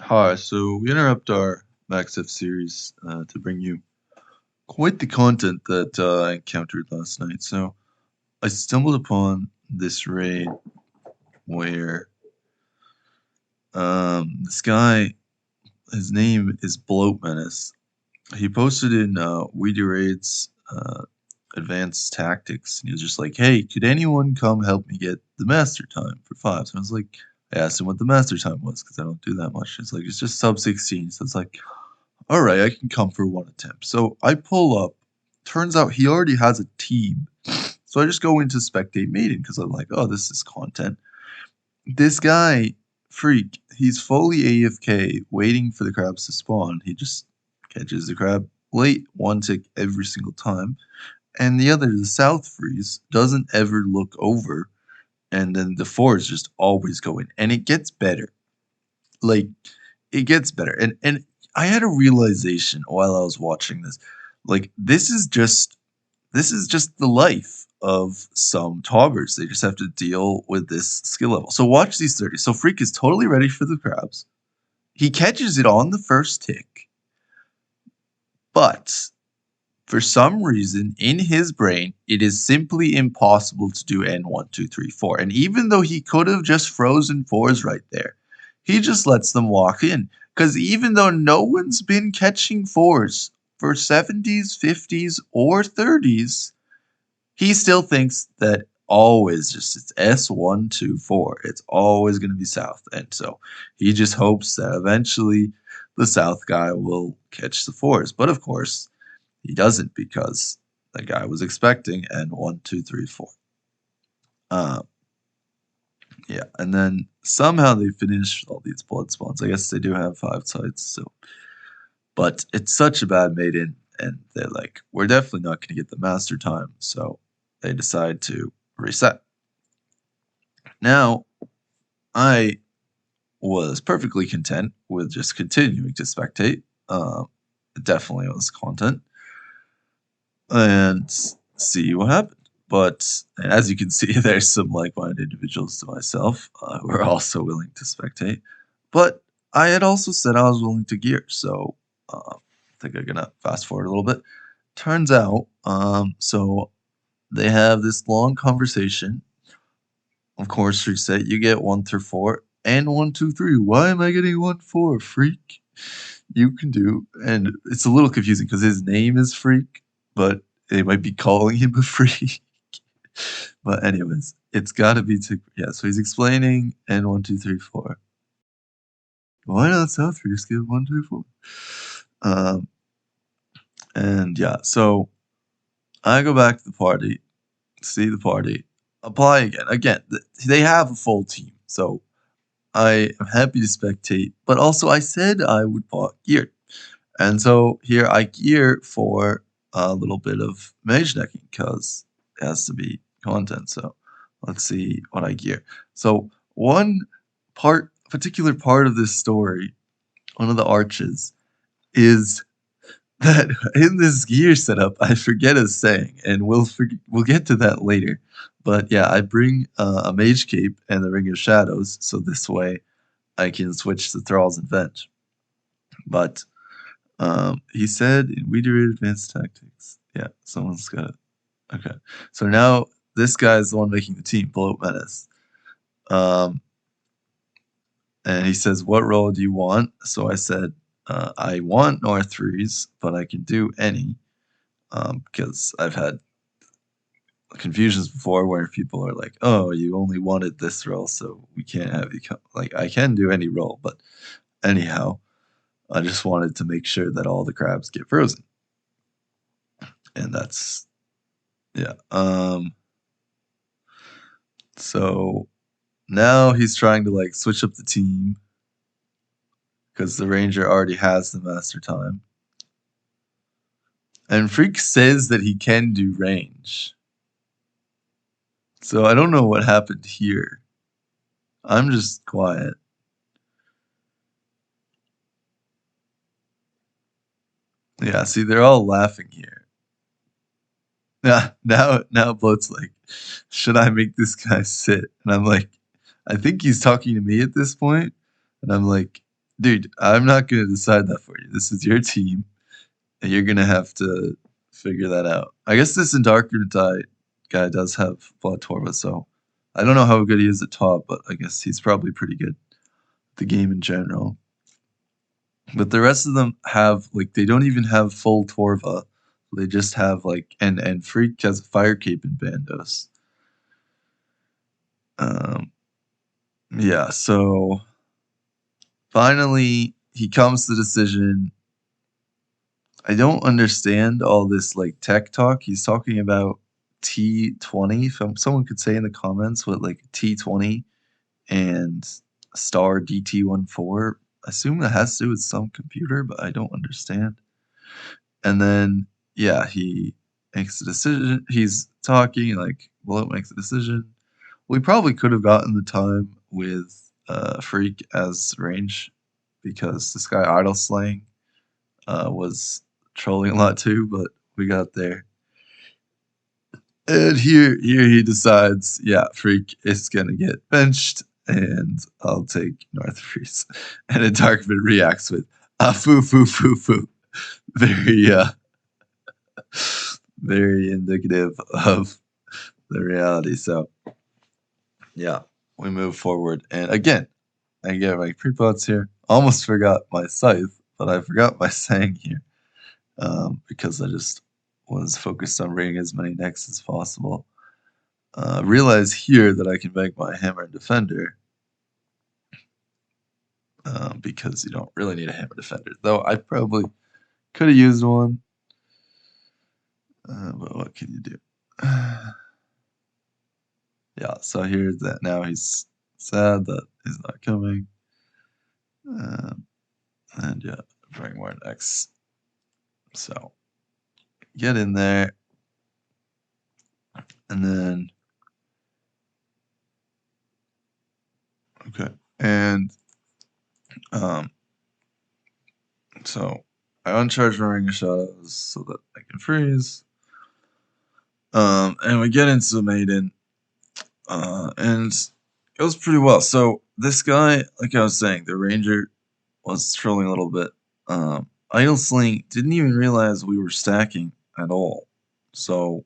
Hi, so we interrupt our MaxF series to bring you quite the content that I encountered last night. So I stumbled upon this raid where this guy, his name is Bloat. He posted in Weedy Raid's advanced tactics, and he was just like, "Hey, could anyone come help me get the master time for 5?" So I was like, I asked him what the master time was because I don't do that much. It's like it's just sub 16. So it's like, all right, I can come for one attempt. So I pull up. Turns out he already has a team. So I just go into Spectate Maiden because I'm like, oh, this is content. This guy, freak, he's fully AFK waiting for the crabs to spawn. He just catches the crab late, one tick every single time. And the other, the South Freeze, doesn't ever look over. And then the fours just always go in. And it gets better. Like, it gets better. And I had a realization while I was watching this. Like, this is just the life of some toggers. They just have to deal with this skill level. So watch these 30. So Freak is totally ready for the crabs. He catches it on the first tick. But for some reason, in his brain, it is simply impossible to do N1, 2, 3, 4. And even though he could have just frozen fours right there, he just lets them walk in. Because even though no one's been catching fours for 70s, 50s, or 30s, he still thinks that always just it's S1, 2, 4. It's always going to be South. And so he just hopes that eventually the South guy will catch the fours. But of course, he doesn't because the guy was expecting N1, 2, 3, 4. Yeah, and then somehow they finish all these blood spawns. I guess they do have 5 sites, so. But it's such a bad maiden, and they're like, we're definitely not going to get the master time, so they decide to reset. Now, I was perfectly content with just continuing to spectate. It definitely was content. And see what happened. But as you can see, there's some like-minded individuals to myself who are also willing to spectate. But I had also said I was willing to gear, so I think I'm gonna fast forward a little bit. Turns out, so they have this long conversation. Of course, reset. You get 1 through 4 and 1, 2, 3. Why am I getting 1, 4? Freak. You can do, and it's a little confusing because his name is Freak, but they might be calling him a freak. But anyways, it's gotta be to yeah. So he's explaining and 1, 2, 3, 4. Why not South Freak? Just give 1, 2, 4. And yeah, so I go back to the party, see the party, apply again. Again, they have a full team, so I am happy to spectate. But also, I said I would bought gear, and so here I gear for a little bit of mage necking because it has to be content. So let's see what I gear. So one particular part of this story, one of the arches, is that in this gear setup, I forget a saying, and we'll get to that later. But yeah, I bring a mage cape and the ring of shadows, so this way I can switch to thralls and vent. But he said we do advanced tactics. Yeah, someone's got it. Okay, so now this guy is the one making the team, Bloat Menace. And he says, "What role do you want?" So I said, "I want North threes, but I can do any." Because I've had confusions before where people are like, "Oh, you only wanted this role, so we can't have you come." Like I can do any role, but anyhow, I just wanted to make sure that all the crabs get frozen, and that's yeah. So now he's trying to like switch up the team because the ranger already has the master time, and Freak says that he can do range. So I don't know what happened here. I'm just quiet. Yeah, see, they're all laughing here. Yeah, now Bloat's like, should I make this guy sit? And I'm like, I think he's talking to me at this point, and I'm like, Dude, I'm not gonna decide that for you. This is your team, and you're gonna have to figure that out. I guess this Darker guy does have Bloat Torva, so I don't know how good he is at top, but I guess he's probably pretty good at the game in general. But the rest of them have like they don't even have full Torva. They just have like and Freak has a fire cape in Bandos. Um, yeah, so finally he comes to the decision. I don't understand all this like tech talk. He's talking about T20. If someone could say in the comments what like T20 and star DT14. I assume that has to do with some computer, but I don't understand. And then yeah, he makes a decision. He's talking like Bloat makes a decision. We probably could have gotten the time with Freak as range because this guy idle slaying was trolling a lot too, but we got there. And here he decides, yeah, Freak is gonna get benched, and I'll take North Freeze. And then Darkman reacts with foo foo foo foo. Very very indicative of the reality. So yeah, we move forward. And again, I get my pre-plots here. Almost forgot my scythe, but I forgot my saying here. Because I just was focused on bringing as many necks as possible. Realize here that I can make my hammer defender because you don't really need a hammer defender. Though I probably could have used one, but what can you do? Yeah, so here's that. Now he's sad that he's not coming. And yeah, bring more necks. So get in there. And then okay. And so I uncharge my Ring of Shadows so that I can freeze. And we get into Maiden. And it goes pretty well. So this guy, like I was saying, the Ranger was trolling a little bit. Idle Sling didn't even realize we were stacking at all. So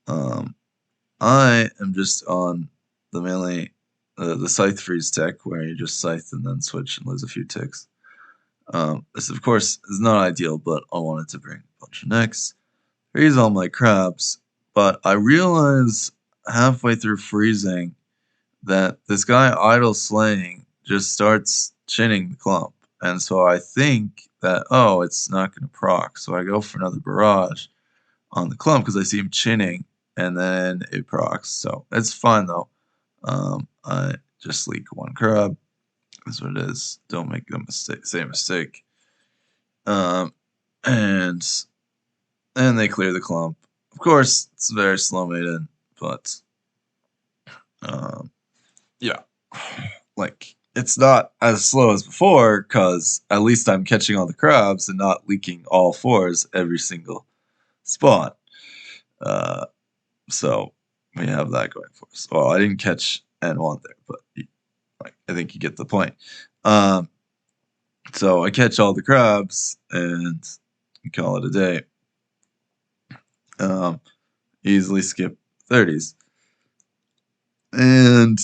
I am just on the melee, the Scythe Freeze tech, where you just Scythe and then switch and lose a few ticks. This, of course, is not ideal, but I wanted to bring a bunch of necks. Freeze all my crabs, but I realize halfway through freezing that this guy Idle Slaying just starts chinning the clump. And so I think that, oh, it's not going to proc. So I go for another barrage on the clump because I see him chinning, and then it procs. So it's fine, though. I just leak one crab. That's what it is. Don't make the mistake, same mistake. And they clear the clump. Of course, it's very slow Maiden, but yeah, like it's not as slow as before because at least I'm catching all the crabs and not leaking all fours every single spot. So we have that going for us. Well, I didn't catch N1 there, but like, I think you get the point. So I catch all the crabs and call it a day. Easily skip 30s. And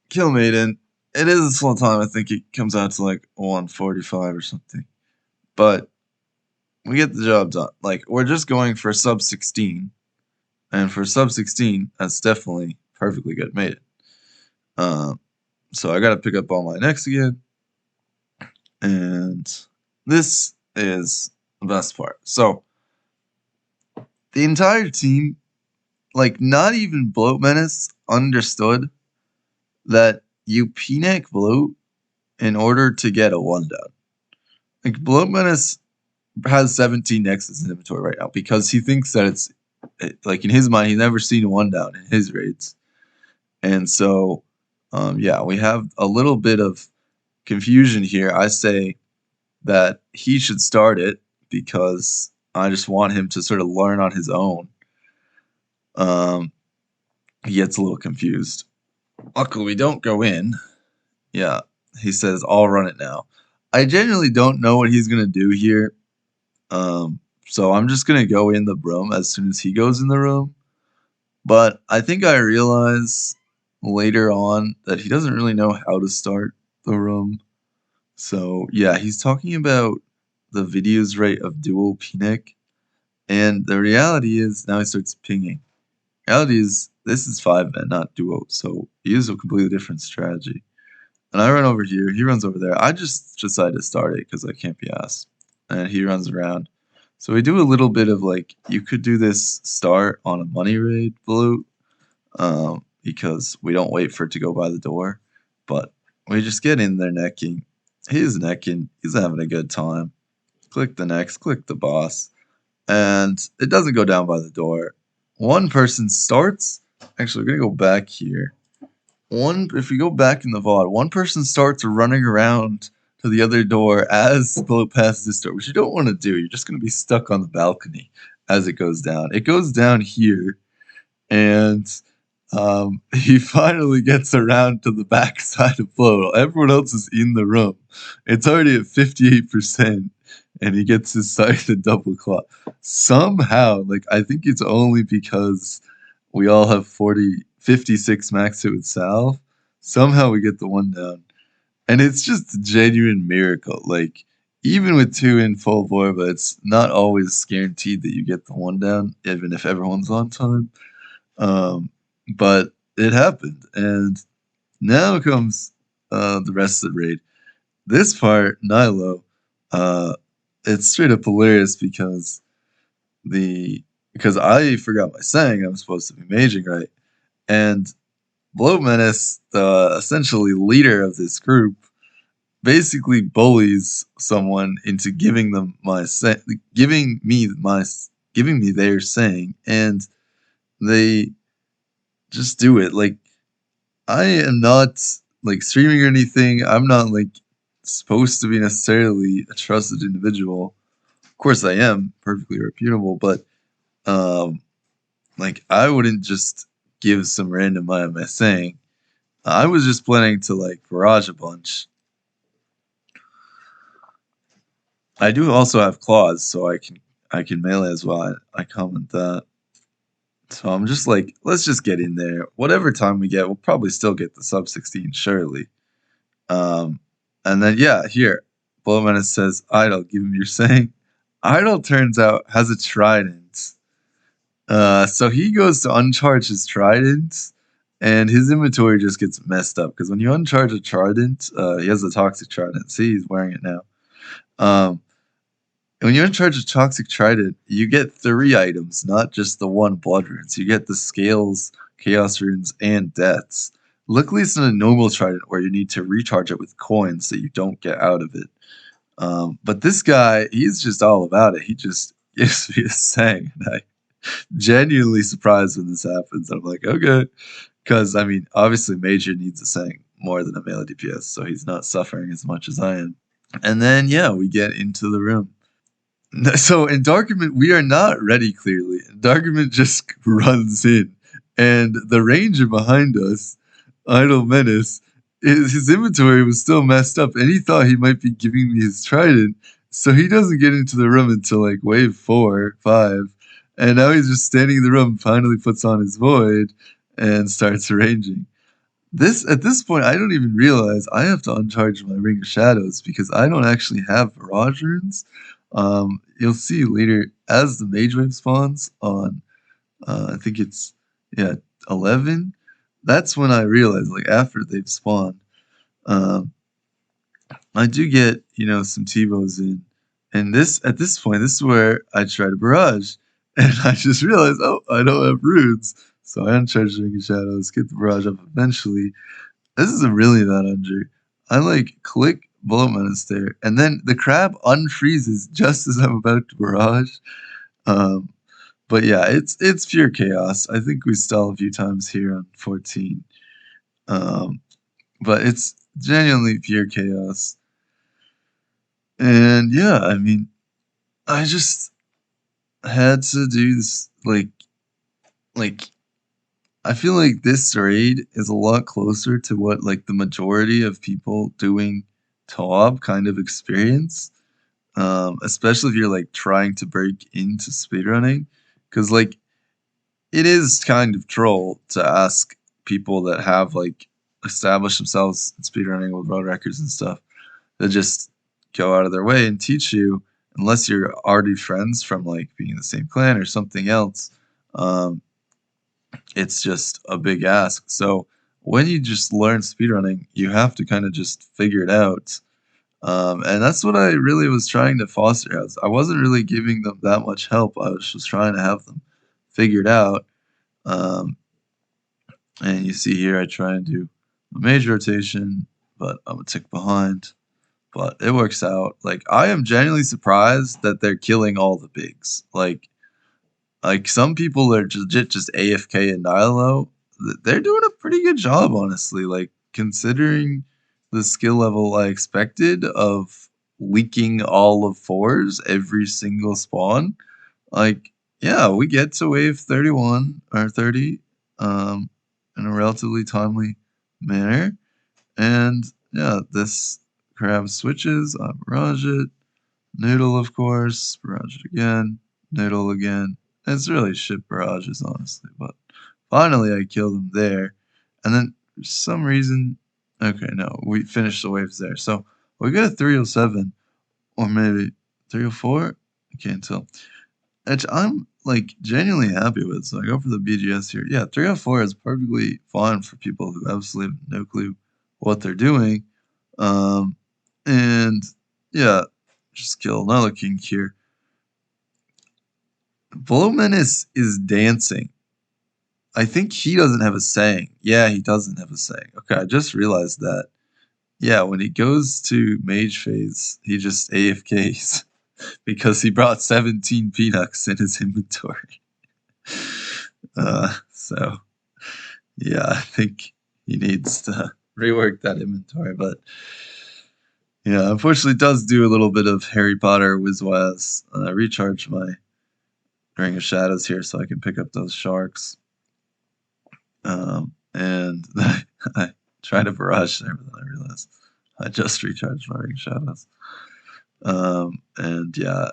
kill Maiden. It is a slow time. I think it comes out to like 145 or something. But we get the job done. Like, we're just going for sub 16. And for sub 16, that's definitely perfectly good Maiden. So I got to pick up all my necks again. And this is the best part. So the entire team, like not even Bloat Menace, understood that you P-neck Bloat in order to get a 1-down. Like Bloat Menace has 17 necks in his inventory right now because he thinks that like in his mind, he's never seen a 1-down in his raids. And so, yeah, we have a little bit of confusion here. I say that he should start it because I just want him to sort of learn on his own. He gets a little confused. Luckily, we don't go in. Yeah, he says, I'll run it now. I genuinely don't know what he's gonna do here. So I'm just gonna go in the room as soon as he goes in the room. But I think I realize later on that he doesn't really know how to start the room. So yeah, he's talking about the videos rate of dual panic, and the reality is now he starts pinging. Reality is this is 5 men, not duo, so he uses a completely different strategy. And I run over here, he runs over there. I just decide to start it because I can't be asked. And he runs around. So we do a little bit of like, you could do this start on a money raid Bloat, because we don't wait for it to go by the door. But we just get in there necking. He's necking, he's having a good time. Click the next, click the boss. And it doesn't go down by the door. One person starts. Actually, we're gonna go back here. If we go back in the VOD, one person starts running around to the other door as Bloat passes this door, which you don't want to do. You're just gonna be stuck on the balcony as it goes down. It goes down here, and he finally gets around to the back side of Bloat. Everyone else is in the room. It's already at 58%, and he gets his side to double claw. Somehow, like, I think it's only because we all have 56 max hit with salve. Somehow we get the one down. And it's just a genuine miracle. Like, even with 2 in full Vorba, it's not always guaranteed that you get the one down, even if everyone's on time. But it happened, and now comes the rest of the raid. This part, Nylo, it's straight up hilarious because I forgot my saying I'm supposed to be maging right, and Bloat Menace, the essentially leader of this group, basically bullies someone into giving me their saying, and they just do it. Like, I am not like streaming or anything. I'm not like supposed to be necessarily a trusted individual. Of course, I am perfectly reputable, but um, like I wouldn't just give some random IMS saying. I was just planning to like barrage a bunch. I do also have claws, so I can melee as well. I comment that. So I'm just like, let's just get in there. Whatever time we get, we'll probably still get the sub 16 surely. Um, and then yeah, here, Bloat Menace says, "Idol, give him your saying." Idol turns out has a trident. So he goes to uncharge his trident, and his inventory just gets messed up because when you uncharge a trident, he has a toxic trident. See, he's wearing it now. Um, when you uncharge a toxic trident, you get 3 items, not just the 1 blood runes. You get the scales, chaos runes, and deaths. Luckily, it's not a normal trident where you need to recharge it with coins that you don't get out of it. But this guy, he's just all about it. He just gives me a saying, and I genuinely surprised when this happens. I'm like, okay, because I mean, obviously, Major needs a saying more than a melee DPS, so he's not suffering as much as I am. And then yeah, we get into the room. So in Darkman, we are not ready clearly. Darkman just runs in, and the ranger behind us, Idle Menace, his inventory was still messed up, and he thought he might be giving me his trident, so he doesn't get into the room until like wave 4, 5, and now he's just standing in the room, finally puts on his void, and starts ranging. At this point, I don't even realize I have to uncharge my Ring of Shadows because I don't actually have Barrage runes. You'll see later as the Mage Wave spawns on, I think it's yeah 11. That's when I realize, like after they've spawned, um, I do get some T-bows in, and at this point, this is where I try to barrage, and I just realized, oh, I don't have runes, so I uncharge Ring of Shadows, get the barrage up eventually. This is a really bad injury. I like click Bloat Menace there, and then the crab unfreezes just as I'm about to barrage. Um, but yeah, it's pure chaos. I think we stall a few times here on 14, um, but it's genuinely pure chaos. And yeah, I mean, I just had to do this. Like I feel like this raid is a lot closer to what like the majority of people doing co-op kind of experience, especially if you're like trying to break into speedrunning, because like it is kind of troll to ask people that have like established themselves in speedrunning with world records and stuff to just go out of their way and teach you, unless you're already friends from like being in the same clan or something else. Um, it's just a big ask. So when you just learn speedrunning, you have to kind of just figure it out. And that's what I really was trying to foster as. I wasn't really giving them that much help. I was just trying to have them figure it out. Um, and you see here, I try and do a major rotation, but I'm a tick behind. But it works out. Like I am genuinely surprised that they're killing all the bigs. Like some people are just legit just AFK and Nylo. They're doing a pretty good job, honestly. Like considering the skill level I expected of leaking all of fours every single spawn. Like yeah, we get to wave 31 or 30 in a relatively timely manner. And yeah, this crab switches. I barrage it. Noodle, of course. Barrage it again. Noodle again. It's really shit barrages, honestly. But finally, I killed him there. And then, for some reason, okay, no, we finished the waves there. So we got a 307, or maybe 304. I can't tell. Which I'm like genuinely happy with. So I go for the BGS here. Yeah, 304 is perfectly fine for people who absolutely have no clue what they're doing. Um, and yeah, just kill another king here. Bloat is dancing. I think he doesn't have a saying. Yeah, he doesn't have a saying. Okay, I just realized that. Yeah, when he goes to mage phase, he just AFKs because he brought 17 peanuts in his inventory. So yeah, I think he needs to rework that inventory. But yeah, unfortunately, it does do a little bit of Harry Potter Wizwaz. Recharge my Ring of Shadows here so I can pick up those sharks. And I tried to barrage there, but then I realized I just recharged my Ring of Shadows. And yeah,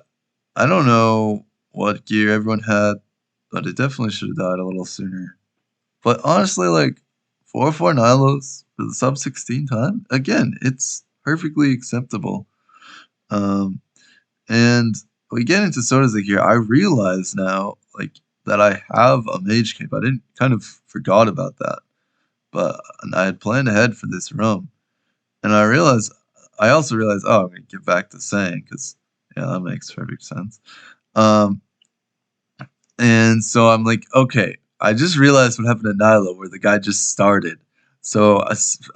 I don't know what gear everyone had, but it definitely should have died a little sooner. But honestly, like 4-4 Nylos for the sub 16 time, again, it's perfectly acceptable. Um, and we get into Sotetseg here. I realize now, like, that I have a mage cape. I didn't kind of forgot about that, but I had planned ahead for this roam, and I also realized, oh, I'm gonna get back to saying because yeah, that makes perfect sense. Um, and so I'm like, okay, I just realized what happened to Nylo, where the guy just started. So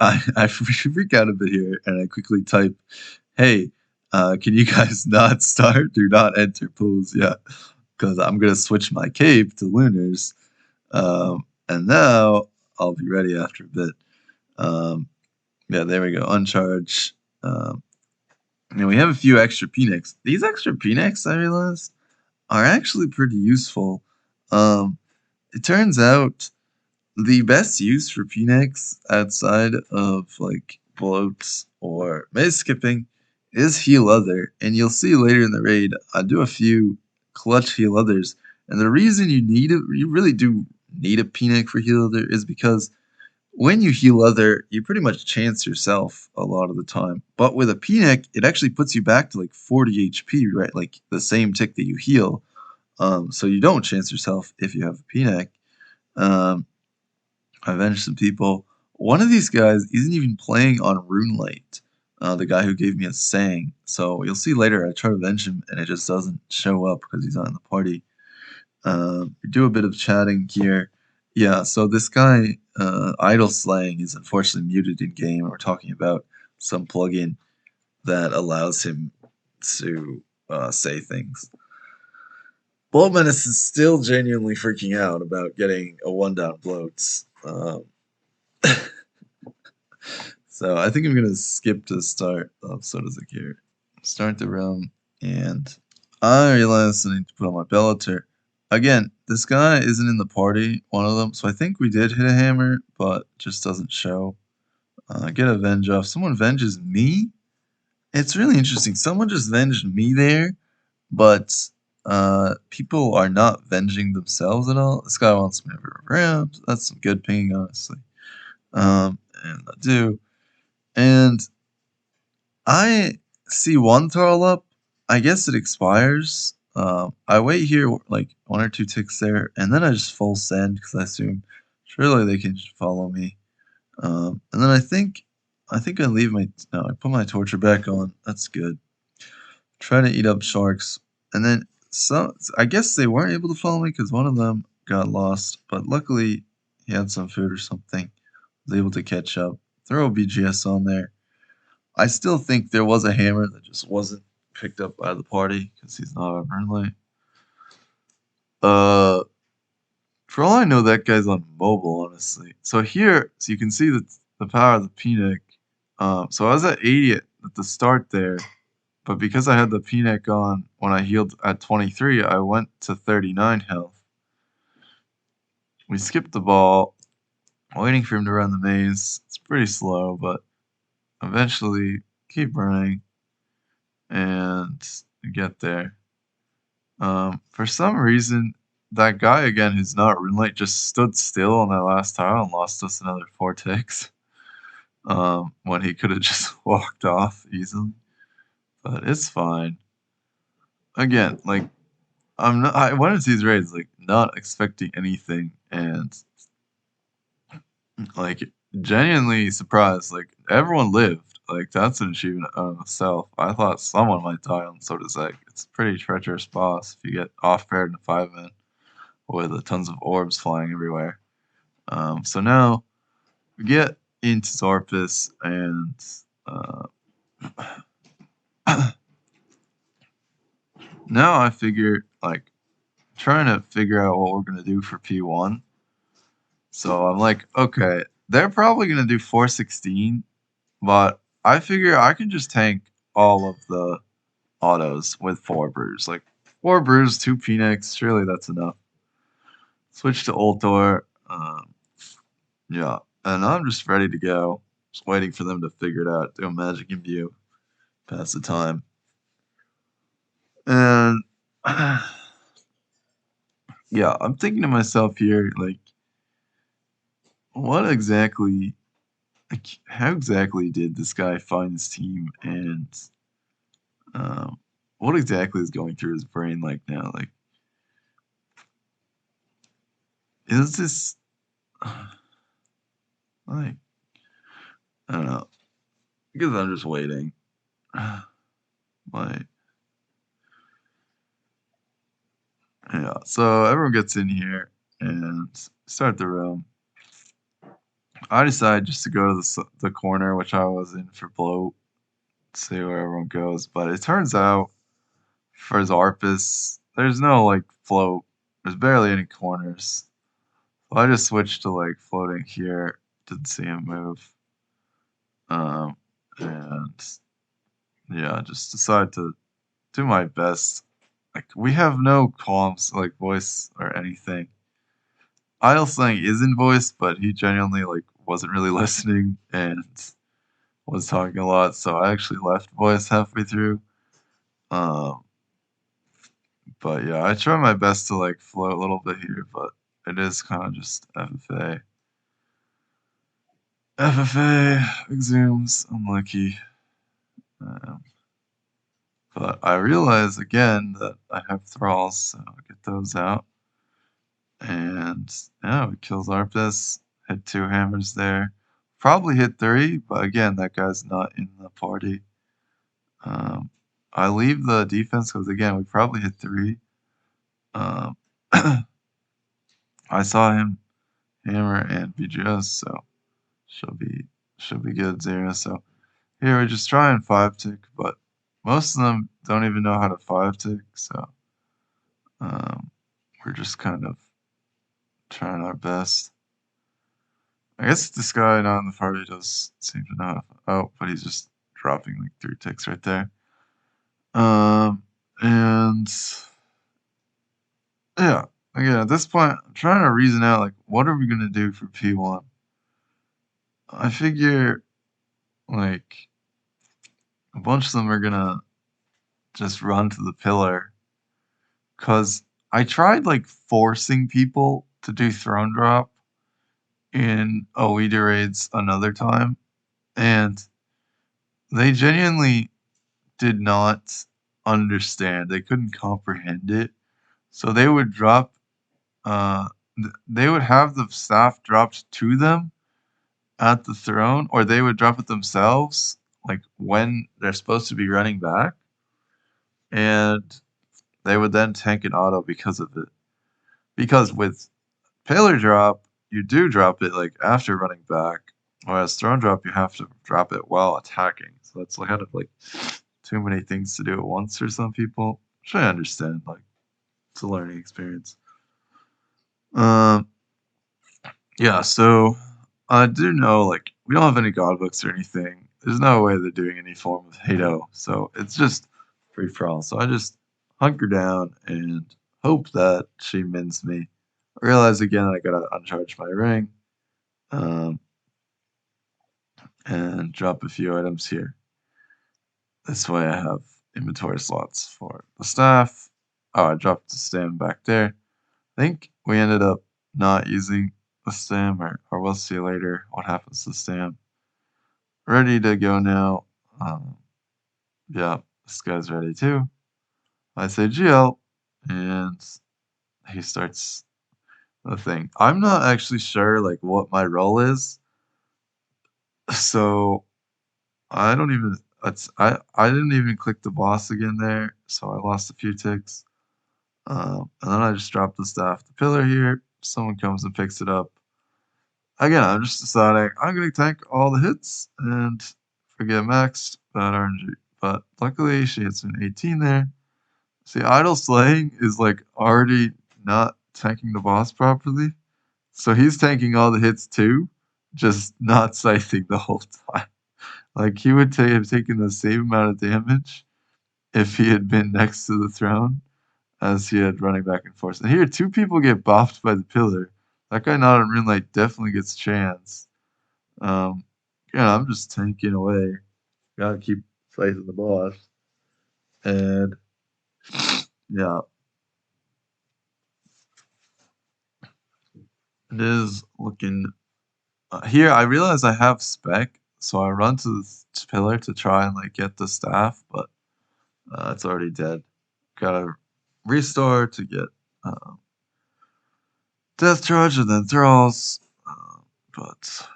I freak out a bit here, and I quickly type, "Hey, can you guys not start? Do not enter pools yet, because I'm gonna switch my cape to Lunars, and now I'll be ready after a bit." Um, yeah, there we go. Uncharge. And we have a few extra Phoenix. These extra Phoenix, I realized, are actually pretty useful. Um, it turns out the best use for Phoenix outside of like bloats or maze skipping is heal other. And you'll see later in the raid, I do a few clutch heal others. And the reason you really do need a Phoenix for heal other is because when you heal other, you pretty much chance yourself a lot of the time. But with a Phoenix, it actually puts you back to like 40 HP, right? Like the same tick that you heal. So you don't chance yourself if you have a Phoenix. Um, I avenged some people. One of these guys isn't even playing on Runelight, the guy who gave me a saying. So you'll see later I try to avenge him and it just doesn't show up because he's not in the party. We do a bit of chatting here. Yeah, so this guy, Idle Slang, is unfortunately muted in game. We're talking about some plugin that allows him to say things. Bloat Menace is still genuinely freaking out about getting a 1-down bloats. So I think I'm going to skip to the start of Sotetseg here. Start the realm, and I realized I need to put on my Bellator. Again, this guy isn't in the party, one of them, so I think we did hit a hammer, but just doesn't show. Get a venge off. Someone venges me? It's really interesting. Someone just venged me there, but people are not venging themselves at all. This guy wants me to move around. That's some good pinging, honestly. And I do. And I see one thrall up. I guess it expires. I wait here like 1 or 2 ticks there, and then I just full send because I assume surely they can just follow me. And then I think I leave my no, I put my torture back on. That's good. Try to eat up sharks, and then some. I guess they weren't able to follow me because one of them got lost, but luckily he had some food or something. Was able to catch up. Throw a BGS on there. I still think there was a hammer that just wasn't picked up by the party because he's not on Runlight. Uh, for all I know, that guy's on mobile, honestly. So here, so you can see the power of the PNEC. So I was at 80 at the start there, but because I had the PNEC on when I healed at 23, I went to 39 health. We skipped the ball, waiting for him to run the maze. It's pretty slow, but eventually keep running and get there. For some reason, that guy again who's not Runelite just stood still on that last tile and lost us another 4 ticks. When he could have just walked off easily. But it's fine. Again, like I went into these raids like not expecting anything and like genuinely surprised. Like everyone lived. Like that's an achievement of itself. I thought someone might die on Sotetseg. It's a pretty treacherous boss if you get off paired in a 5-man with tons of orbs flying everywhere. So now we get into Zorpus and now I figure like trying to figure out what we're gonna do for P1. So I'm like, okay, they're probably gonna do 416, but I figure I can just tank all of the autos with 4 brews. Like 4 brews, 2 Phoenix, surely that's enough. Switch to Ultor. Yeah, and I'm just ready to go. Just waiting for them to figure it out. Do a magic imbue, pass the time, and yeah, I'm thinking to myself here, like, what exactly, like, how exactly did this guy find his team, and um, what exactly is going through his brain like now? Like, is this like, I don't know, because I'm just waiting. Like, yeah, so everyone gets in here and start the room. I decided just to go to the corner, which I was in for Bloat, see where everyone goes. But it turns out for Zarpus, there's no like float. There's barely any corners. So I just switched to like floating here. Didn't see him move. And yeah, just decided to do my best. Like we have no qualms like voice or anything. Idle Slang is in voice, but he genuinely like wasn't really listening and was talking a lot, so I actually left voice halfway through. Um, but yeah, I try my best to like float a little bit here, but it is kind of just FFA. FFA, exhumes, unlucky. Um, but I realize again that I have thralls, so I'll get those out. And yeah, we kills Arpus, hit 2 hammers there. Probably hit 3, but again, that guy's not in the party. Um, I leave the defense because again, we probably hit 3. Um, I saw him hammer and BGS, so should be good 0. So here we just try and 5-tick, but most of them don't even know how to 5-tick, so um, we're just kind of trying our best. I guess this guy not in the party does seem to know how to, oh, but he's just dropping like 3 ticks right there. And yeah, again, at this point, I'm trying to reason out like what are we gonna do for P1? I figure like a bunch of them are gonna just run to the pillar. Cause I tried like forcing people to do throne drop in OED raids another time, and they genuinely did not understand. They couldn't comprehend it. So they would drop they would have the staff dropped to them at the throne, or they would drop it themselves, like when they're supposed to be running back, and they would then tank an auto because of it. Because with pillar drop, you do drop it like after running back, whereas throne drop you have to drop it while attacking. So that's kind of like too many things to do at once for some people, which I understand. Like it's a learning experience. Um, yeah. So I do know like we don't have any god books or anything. There's no way they're doing any form of Hado, so it's just free for all. So I just hunker down and hope that she mins me. I realize again I gotta uncharge my ring. Um, and drop a few items here. This way I have inventory slots for the staff. Oh, I dropped the stem back there. I think we ended up not using the stem, or we'll see later what happens to the stem. Ready to go now. Yeah, this guy's ready too. I say GL, and he starts the thing. I'm not actually sure like what my role is, so I don't even. I didn't even click the boss again there, so I lost a few ticks. And then I just dropped the staff the pillar here. Someone comes and picks it up. Again, I'm just deciding I'm gonna tank all the hits and forget maxed that RNG. But luckily she hits an 18 there. See, idle slaying is like already not tanking the boss properly. So he's tanking all the hits too, just not scything the whole time. Like he would have taken the same amount of damage if he had been next to the throne as he had running back and forth. And here, two people get bopped by the pillar. That guy not in rune light definitely gets chance. Um, yeah, I'm just tanking away. Gotta keep fighting the boss. And yeah, it is looking. Here, I realize I have spec, so I run to the pillar to try and like get the staff, but it's already dead. Gotta restore to get uh, death charge and then thralls. But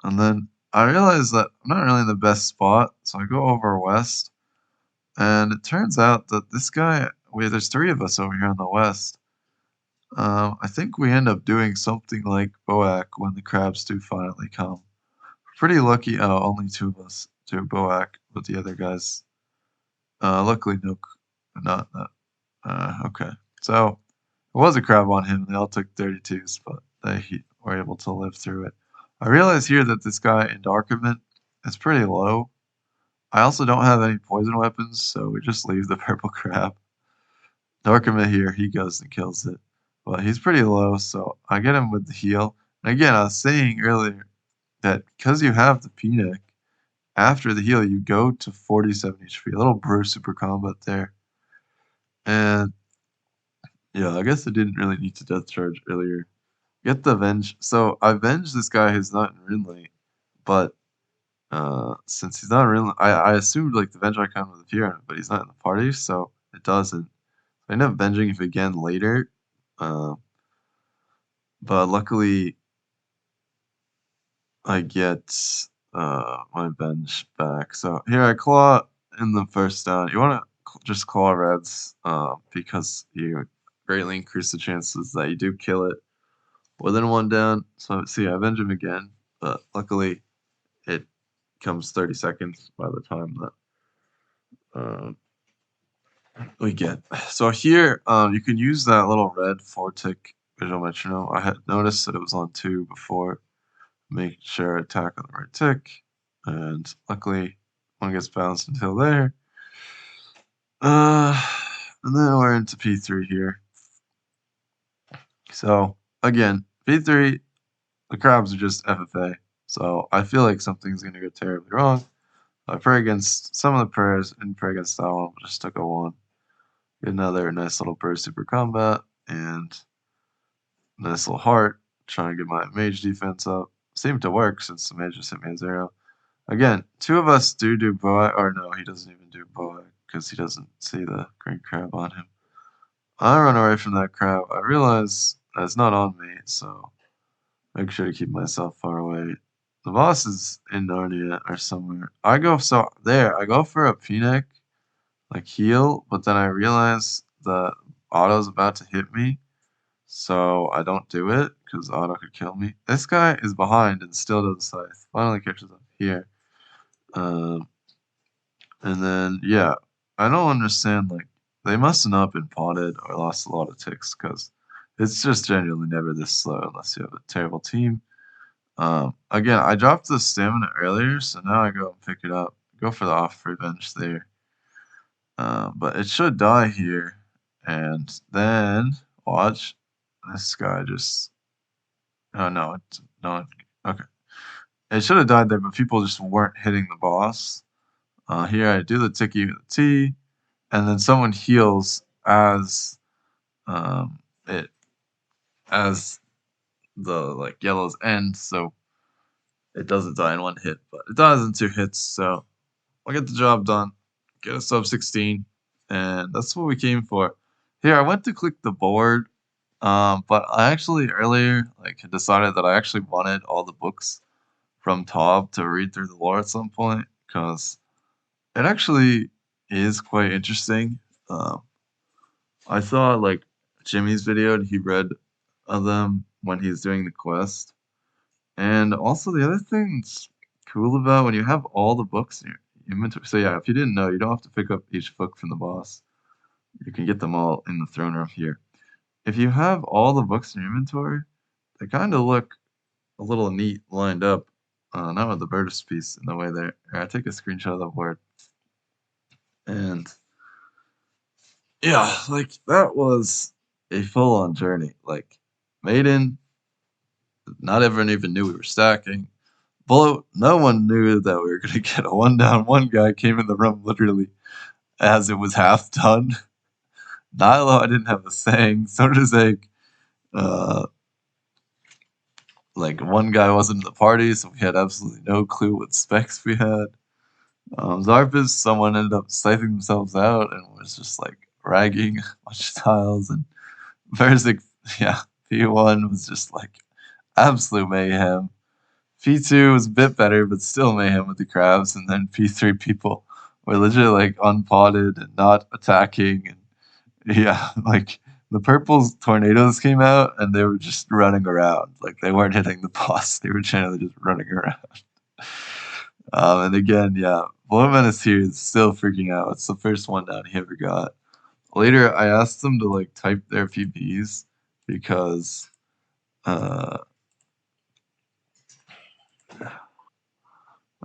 and then I realize that I'm not really in the best spot, so I go over west, and it turns out that this guy, there's three of us over here on the west. I think we end up doing something like Boak when the crabs do finally come. Pretty lucky. Oh, only two of us do Boak, but the other guys, luckily, no, not that. Okay, so it was a crab on him. They all took 32s, but they were able to live through it. I realize here that this guy in Darkament is pretty low. I also don't have any poison weapons, so we just leave the purple crab. Darkament here, he goes and kills it. But he's pretty low, so I get him with the heal. And again, I was saying earlier that because you have the Phoenix, after the heal, you go to 47 HP. A little brew super combat there. And yeah, I guess I didn't really need to death charge earlier. Get the Venge. So I Venge this guy who's not in Rinley, but since he's not in Rinley, I assumed like the Venge icon would appear on it, but he's not in the party, so it doesn't. I end up Venging him again later, uh, but luckily I get my Venge back. So here I claw in the first down. You want to just claw reds because you greatly increase the chances that you do kill it within one down. So see, I avenge him again, but luckily it comes 30 seconds by the time that uh, we get. So here you can use that little red 4-tick visual metronome. I had noticed that it was on 2 before. Make sure attack on the right tick, and luckily one gets bounced until there. Uh, and then we're into P3 here. So again, P3, the crabs are just FFA. So I feel like something's gonna go terribly wrong. I pray against some of the prayers and pray against that one. Just took a 1. Get another nice little burst super combat and nice little heart. Trying to get my mage defense up. Seemed to work since the mage just hit me a 0. Again, 2 of us do Bloat, or no, he doesn't even do Bloat because he doesn't see the green crab on him. I run away from that crab. I realize that it's not on me, so make sure to keep myself far away. The boss is in Narnia or somewhere. I go for a Phoenix, like heal, but then I realize the auto's about to hit me, so I don't do it because auto could kill me. This guy is behind and still does scythe. Finally catches up here. And then, yeah, I don't understand, like, they must have not been potted or lost a lot of ticks because it's just genuinely never this slow unless you have a terrible team. Again, I dropped the stamina earlier, so now I go and pick it up. Go for the off revenge there. But it should die here. And then, watch, this guy just... Oh, no, no, okay. It should have died there, but people just weren't hitting the boss. Here I do the ticky with the T, and then someone heals as it as the like yellows end, so it doesn't die in 1 hit, but it dies in 2 hits. So I'll get the job done, get a sub 16, and that's what we came for. Here I went to click the board, but I actually earlier like had decided that I actually wanted all the books from Tob to read through the lore at some point because it actually is quite interesting. I saw like Jimmy's video and he read of them when he's doing the quest. And also the other thing that's cool about when you have all the books in your inventory. So yeah, if you didn't know, you don't have to pick up each book from the boss. You can get them all in the throne room here. If you have all the books in your inventory, they kind of look a little neat lined up. Not with the Burgess piece in the way there. Here, I take a screenshot of the board. And yeah, like that was a full-on journey. Like Maiden, not everyone even knew we were stacking. Bloat, no one knew that we were gonna get a 1 down. One guy came in the room literally as it was half done. Nylo, I didn't have a saying. Sotetseg, uh, like one guy wasn't in the party, so we had absolutely no clue what specs we had. Zarpus, someone ended up siphoning themselves out and was just like ragging a bunch of tiles, and Verzik, yeah, P1 was just like absolute mayhem. P2 was a bit better, but still mayhem with the crabs, and then P3 people were literally like unpotted and not attacking, and yeah, like the purple's tornadoes came out and they were just running around, like they weren't hitting the boss, they were generally just running around. And again, yeah, Bloat Menace here is still freaking out. It's the first 1 down he ever got. Later, I asked them to like type their PBs because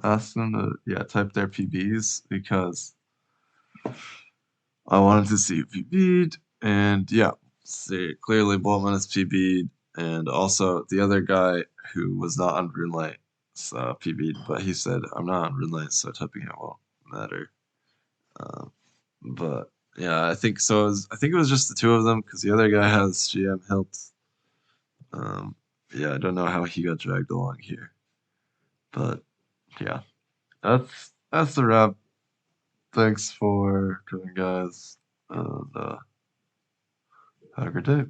asked them to type their PBs because I wanted to see if he PB'd, and yeah, see clearly Bloat Menace PB'd, and also the other guy who was not on Runelight PB'd, but he said I'm not on Runelight, so typing it won't matter. But yeah, I think so. I think it was just the 2 of them because the other guy has GM health. Yeah, I don't know how he got dragged along here, but yeah, that's the wrap. Thanks for coming, guys, and have a great day.